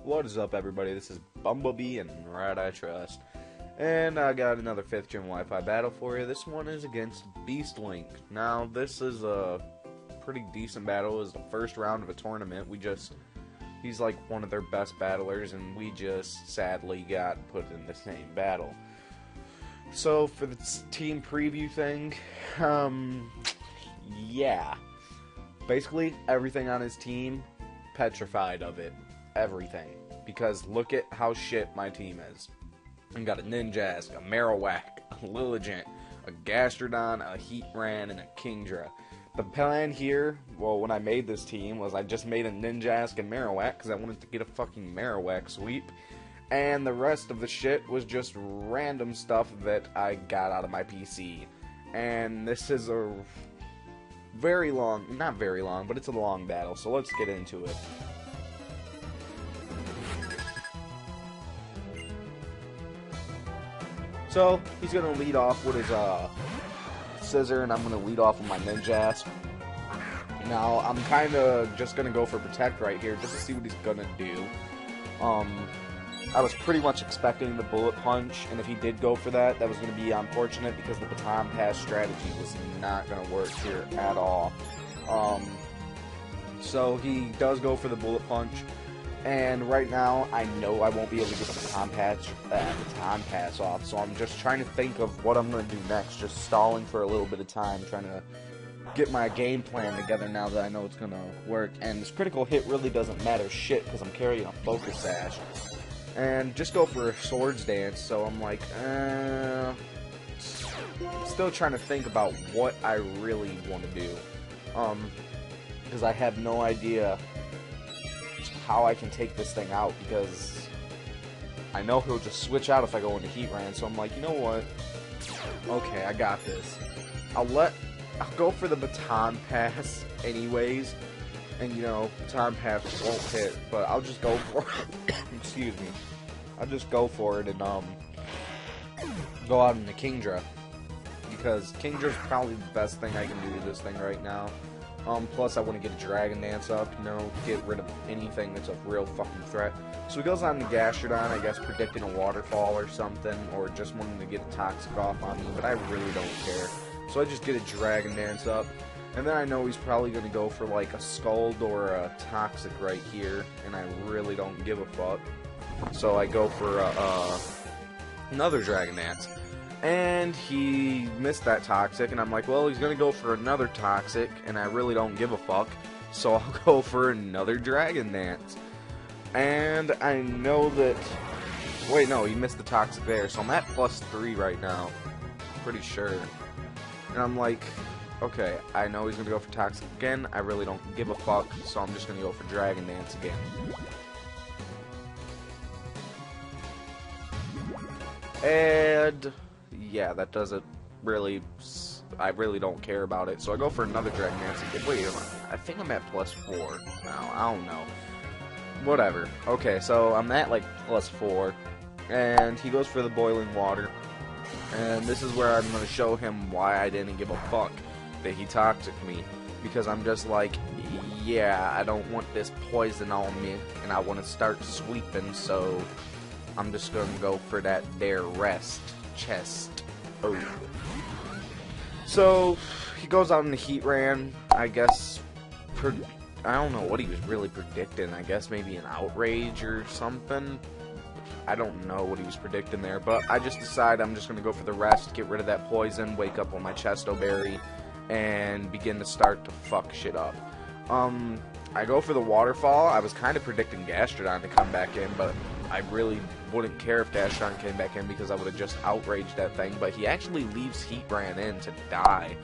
What is up, everybody? This is Bumblebee and Right I Trust. And I got another 5th Gen Wi-Fi battle for you. This one is against BeastLink. Now, this is a pretty decent battle. It was the first round of a tournament. He's like one of their best battlers, and we just sadly got put in the same battle. So, for the team preview thing, yeah. Basically, everything on his team, petrified of it. Everything. Because look at how shit my team is. I got a Ninjask, a Marowak, a Lilligant, a Gastrodon, a Heatran, and a Kingdra. The plan here, well, when I made this team, was I just made a Ninjask and Marowak because I wanted to get a fucking Marowak sweep. And the rest of the shit was just random stuff that I got out of my PC. And this is a very long, not very long, but it's a long battle, so let's get into it. So, he's going to lead off with his Scissor, and I'm going to lead off with my Ninjask. Now, I'm kind of just going to go for Protect right here, just to see what he's going to do. I was pretty much expecting the Bullet Punch, and if he did go for that, that was going to be unfortunate, because the Baton Pass strategy was not going to work here at all. So, he does go for the Bullet Punch. And right now, I know I won't be able to get the Baton Pass off, so I'm just trying to think of what I'm going to do next, just stalling for a little bit of time, trying to get my game plan together now that I know it's going to work. And this critical hit really doesn't matter shit, because I'm carrying a Focus Sash. And just go for a Swords Dance, so I'm like, still trying to think about what I really want to do. Because I have no idea how I can take this thing out, because I know he'll just switch out if I go into Heatran, so I'm like, you know what? Okay, I got this. I'll go for the Baton Pass anyways, and you know, Baton Pass won't hit, but I'll just go for it. Excuse me. I'll just go for it and go out into Kingdra, because Kingdra's probably the best thing I can do to this thing right now. Plus I want to get a Dragon Dance up, you know, get rid of anything that's a real fucking threat. So he goes on to Gastrodon, I guess predicting a Waterfall or something, or just wanting to get a Toxic off on me, but I really don't care. So I just get a Dragon Dance up, and then I know he's probably going to go for like a Scald or a Toxic right here, and I really don't give a fuck. So I go for another Dragon Dance. And he missed that Toxic, and I'm like, well, he's going to go for another Toxic, and I really don't give a fuck, so I'll go for another Dragon Dance. And I know that... Wait, no, he missed the Toxic there, so I'm at +3 right now. Pretty sure. And I'm like, okay, I know he's going to go for Toxic again, I really don't give a fuck, so I'm just going to go for Dragon Dance again. And... yeah, that doesn't really... I really don't care about it. So I go for another Dragon Dance again. Wait, I think I'm at +4 now. I don't know. Whatever. Okay, so I'm at like +4. And he goes for the Boiling Water. And this is where I'm going to show him why I didn't give a fuck that he Toxic me. Because I'm just like, yeah, I don't want this poison on me. And I want to start sweeping, so I'm just going to go for that there Rest Chest. Oh. So he goes out in the Heatran. I guess I don't know what he was really predicting. I guess maybe an Outrage or something. I don't know what he was predicting there, but I just decide I'm just gonna go for the Rest, get rid of that poison, wake up on my Chesto Berry, and begin to start to fuck shit up. I go for the Waterfall. I was kind of predicting Gastrodon to come back in, but I really wouldn't care if Gastrodon came back in because I would have just outraged that thing, but he actually leaves Heatran in to die,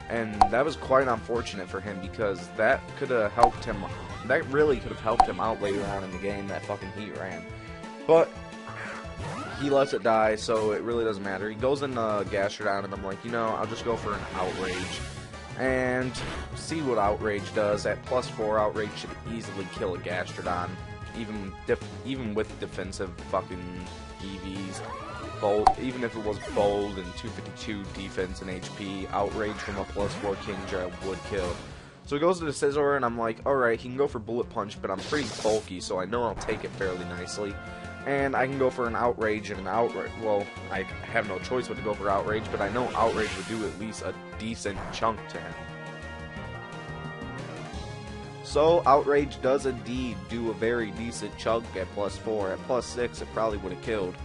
and that was quite unfortunate for him because that could have helped him, that really could have helped him out later on in the game, that fucking Heatran. But he lets it die, so it really doesn't matter. He goes into Gastrodon, and I'm like, you know, I'll just go for an Outrage and see what Outrage does. At +4, Outrage should easily kill a Gastrodon. Even with defensive fucking EVs, even if it was bold and 252 defense and HP, Outrage from a +4 Kingdra would kill. So he goes to the Scizor, and I'm like, alright, he can go for Bullet Punch, but I'm pretty bulky, so I know I'll take it fairly nicely. And I can go for an Outrage, and an Outrage, well, I have no choice but to go for Outrage, but I know Outrage would do at least a decent chunk to him. So, Outrage does indeed do a very decent chunk at +4. At +6, it probably would have killed.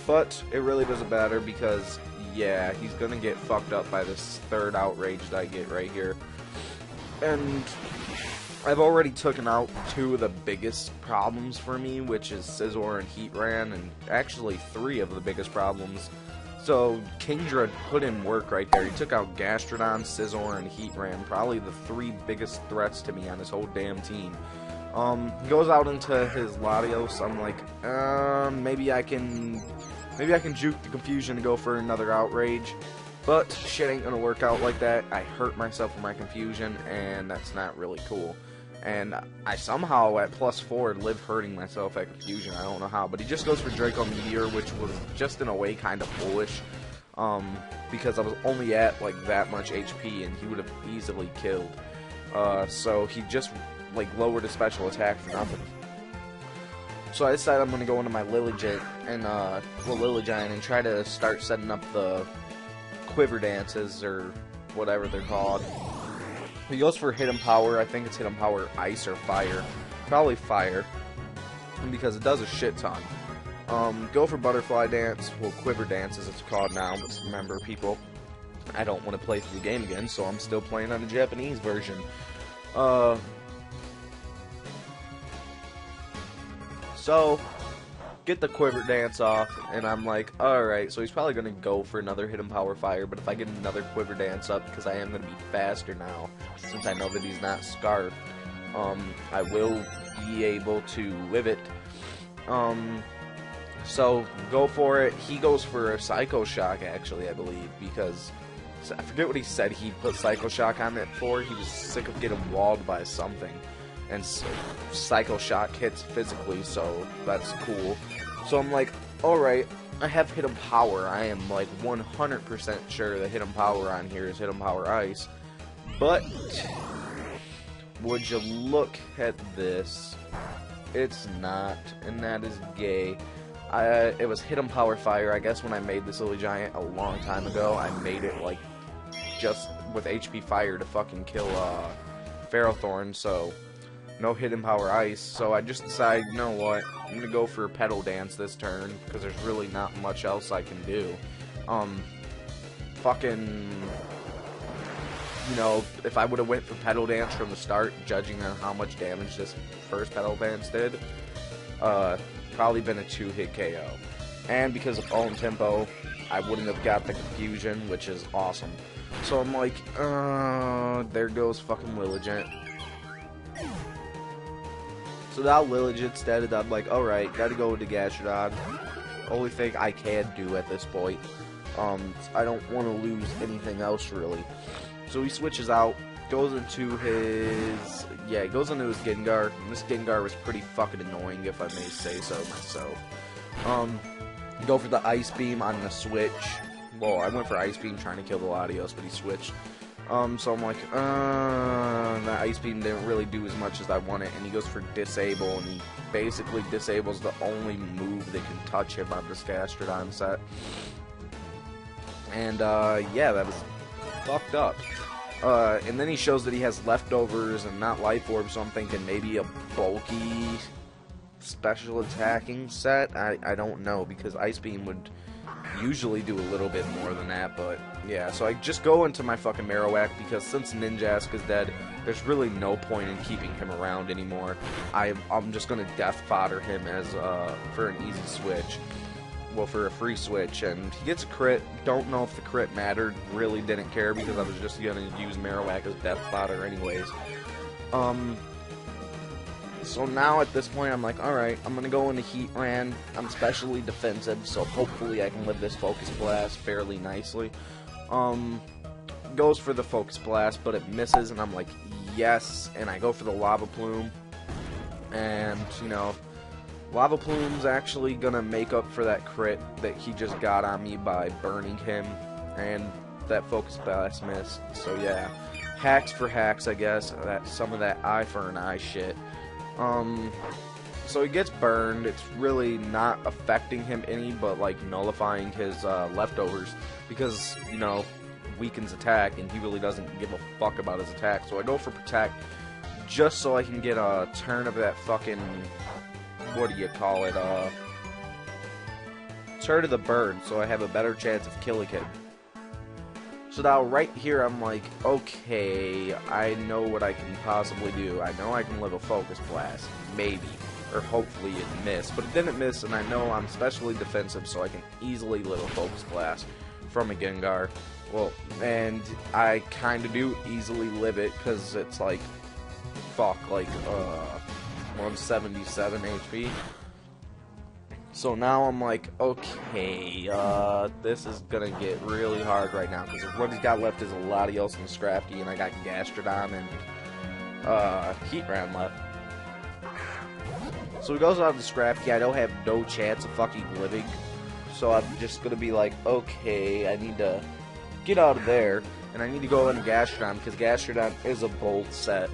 But, it really doesn't matter because, yeah, he's gonna get fucked up by this third Outrage that I get right here. And I've already taken out two of the biggest problems for me, which is Scizor and Heatran, and actually three of the biggest problems. So, Kingdra put in work right there. He took out Gastrodon, Scizor, and Heatran, probably the three biggest threats to me on his whole damn team. He goes out into his Latios. I'm like, maybe I can juke the confusion to go for another Outrage. But shit ain't gonna work out like that. I hurt myself with my confusion, and that's not really cool. And I somehow, at +4, live hurting myself at confusion. I don't know how, but he just goes for Draco Meteor, which was just in a way kind of foolish. Because I was only at, like, that much HP, and he would have easily killed. So he just, like, lowered his special attack for nothing. So I decided I'm gonna go into my Lilligant and try to start setting up the Quiver Dances, or whatever they're called. He goes for Hidden Power. I think it's Hidden Power Ice or Fire. Probably Fire, because it does a shit ton. Go for Butterfly Dance. Well, Quiver Dance as it's called now, but remember, people, I don't want to play through the game again, so I'm still playing on the Japanese version. So, get the Quiver Dance off, and I'm like, alright, so he's probably going to go for another Hidden Power Fire, but if I get another Quiver Dance up, because I am going to be faster now, since I know that he's not Scarfed, I will be able to live it. So, go for it. He goes for a Psycho Shock, actually, I believe, because I forget what he said he put Psycho Shock on it for. He was sick of getting walled by something. And so, Psycho Shock hits physically, so that's cool. So I'm like, alright, I have Hidden Power. I am like 100% sure that Hidden Power on here is Hidden Power Ice. But, would you look at this? It's not, and that is gay. It was Hidden Power Fire. I guess when I made this Lily Giant a long time ago, I made it like just with HP Fire to fucking kill Ferrothorn, so no Hidden Power Ice. So I just decided, you know what, I'm gonna go for Petal Dance this turn, because there's really not much else I can do. Fucking, you know, if I would have went for Petal Dance from the start, judging on how much damage this first Petal Dance did, probably been a 2-hit KO. And because of Fallen Tempo, I wouldn't have got the confusion, which is awesome. So I'm like, there goes fucking Lilligant. So now Lilligant's dead, and I'm like, alright, gotta go into Gastrodon. Only thing I can do at this point. I don't want to lose anything else, really. So he switches out, goes into his... yeah, he goes into his Gengar, and this Gengar was pretty fucking annoying, if I may say so myself. Go for the Ice Beam on the switch. Well, I went for Ice Beam trying to kill the Latios, but he switched. So I'm like, the Ice Beam didn't really do as much as I wanted, and he goes for Disable, and he basically disables the only move that can touch him on this Gastrodon set. And, yeah, that was fucked up. And then he shows that he has Leftovers and not Life Orb, so I'm thinking maybe a bulky special attacking set? I don't know, because Ice Beam would usually do a little bit more than that, but yeah, so I just go into my fucking Marowak, because since Ninjask is dead, there's really no point in keeping him around anymore. I'm just gonna death fodder him as for an easy switch. Well, for a free switch, and he gets a crit. Don't know if the crit mattered, really didn't care, because I was just gonna use Marowak as death fodder anyways. So now at this point I'm like, alright, I'm gonna go into Heatran. I'm specially defensive, so hopefully I can live this Focus Blast fairly nicely. Goes for the Focus Blast, but it misses, and I'm like, yes, and I go for the Lava Plume, and, you know, Lava Plume's actually gonna make up for that crit that he just got on me by burning him, and that Focus Blast missed, so yeah. hacks for hacks, I guess. Some of that eye for an eye shit. So he gets burned. It's really not affecting him any, but like nullifying his leftovers because, you know, weakens attack, and he really doesn't give a fuck about his attack. So I go for protect just so I can get a turn of that fucking, what do you call it, turn of the burn, so I have a better chance of killing him. So now right here I'm like, okay, I know what I can possibly do. I know I can live a focus blast, maybe, or hopefully it missed, but it didn't miss, and I know I'm specially defensive, so I can easily live a focus blast from a Gengar. Well, and I kind of do easily live it, because it's like, fuck, like, 177 HP. So now I'm like, okay, this is gonna get really hard right now, because what he's got left is a Latios and Scrafty, and I got Gastrodon and, Heatran left. So he goes out to Scrafty. I don't have no chance of fucking living, so I'm just gonna be like, okay, I need to get out of there, and I need to go into Gastrodon, because Gastrodon is a bold set.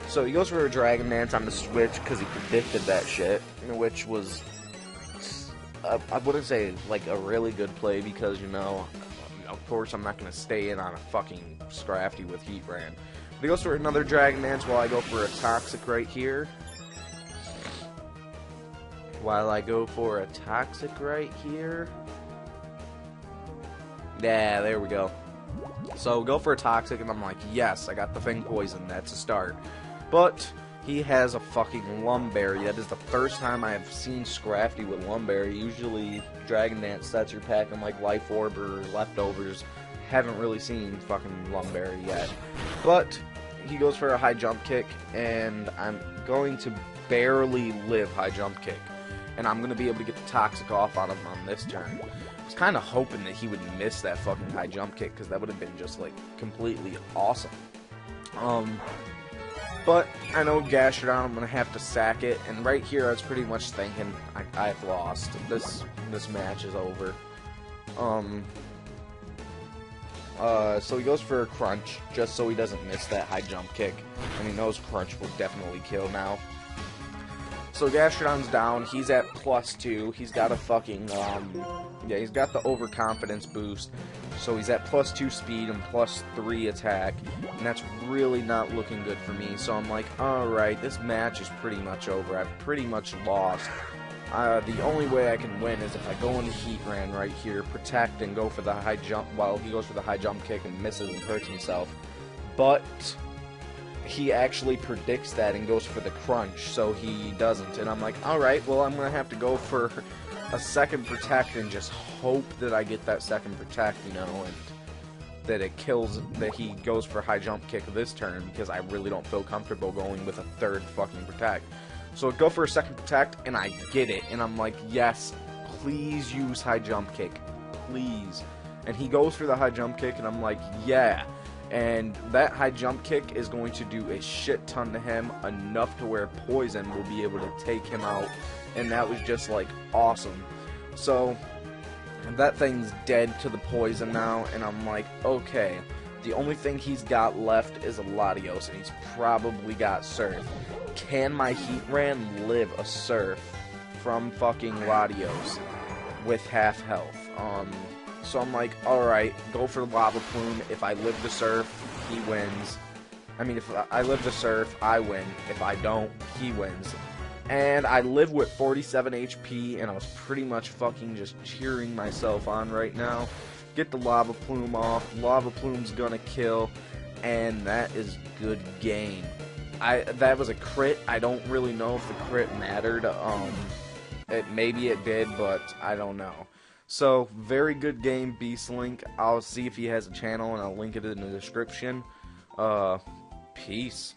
So he goes for a Dragon Dance on the Switch, because he predicted that shit, which was, I wouldn't say, like, a really good play, because, you know, of course I'm not going to stay in on a fucking Scrafty with Heatran. But he goes for another Dragon Dance while I go for a Toxic right here. Yeah, there we go. So go for a Toxic, and I'm like, yes, I got the Fang Poison, that's a start. But he has a fucking Lumberry. That is the first time I have seen Scrafty with Lumberry. Usually Dragon Dance sets your pack in like Life Orb or Leftovers. Haven't really seen fucking Lumberry yet. But he goes for a High Jump Kick, and I'm going to barely live High Jump Kick. And I'm going to be able to get the Toxic off on him on this turn. I was kind of hoping that he would miss that fucking High Jump Kick, because that would have been just like completely awesome. But I know Gastrodon, I'm going to have to sack it, and right here I was pretty much thinking I've lost. This match is over. So he goes for a Crunch, just so he doesn't miss that High Jump Kick, and he knows Crunch will definitely kill now. So Gastrodon's down, he's at +2, he's got a fucking, yeah, he's got the overconfidence boost, so he's at +2 speed and +3 attack, and that's really not looking good for me, so I'm like, alright, this match is pretty much over, I've pretty much lost. The only way I can win is if I go into Heatran right here, protect, and go for the high jump, while he goes for the High Jump Kick and misses and hurts himself, but he actually predicts that and goes for the Crunch, so he doesn't, and I'm like, alright, well, I'm gonna have to go for a second Protect and just hope that I get that second Protect, you know, and that it kills, that he goes for High Jump Kick this turn, because I really don't feel comfortable going with a third fucking Protect. So I go for a second Protect, and I get it, and I'm like, yes, please use High Jump Kick, please. And he goes for the High Jump Kick, and I'm like, yeah. And that High Jump Kick is going to do a shit ton to him, enough to where Poison will be able to take him out, and that was just like awesome. So that thing's dead to the Poison now, and I'm like, okay, the only thing he's got left is a Latios, and he's probably got Surf. Can my Heatran live a Surf from fucking Latios with half health? So I'm like, alright, go for Lava Plume. If I live the Surf, he wins. I mean, if I live the Surf, I win. If I don't, he wins. And I live with 47 HP, and I was pretty much fucking just cheering myself on right now. Get the Lava Plume off. Lava Plume's gonna kill, and that is good game. That was a crit. I don't really know if the crit mattered. Maybe it did, but I don't know. So, very good game, BeastLink. I'll see if he has a channel, and I'll link it in the description. Peace.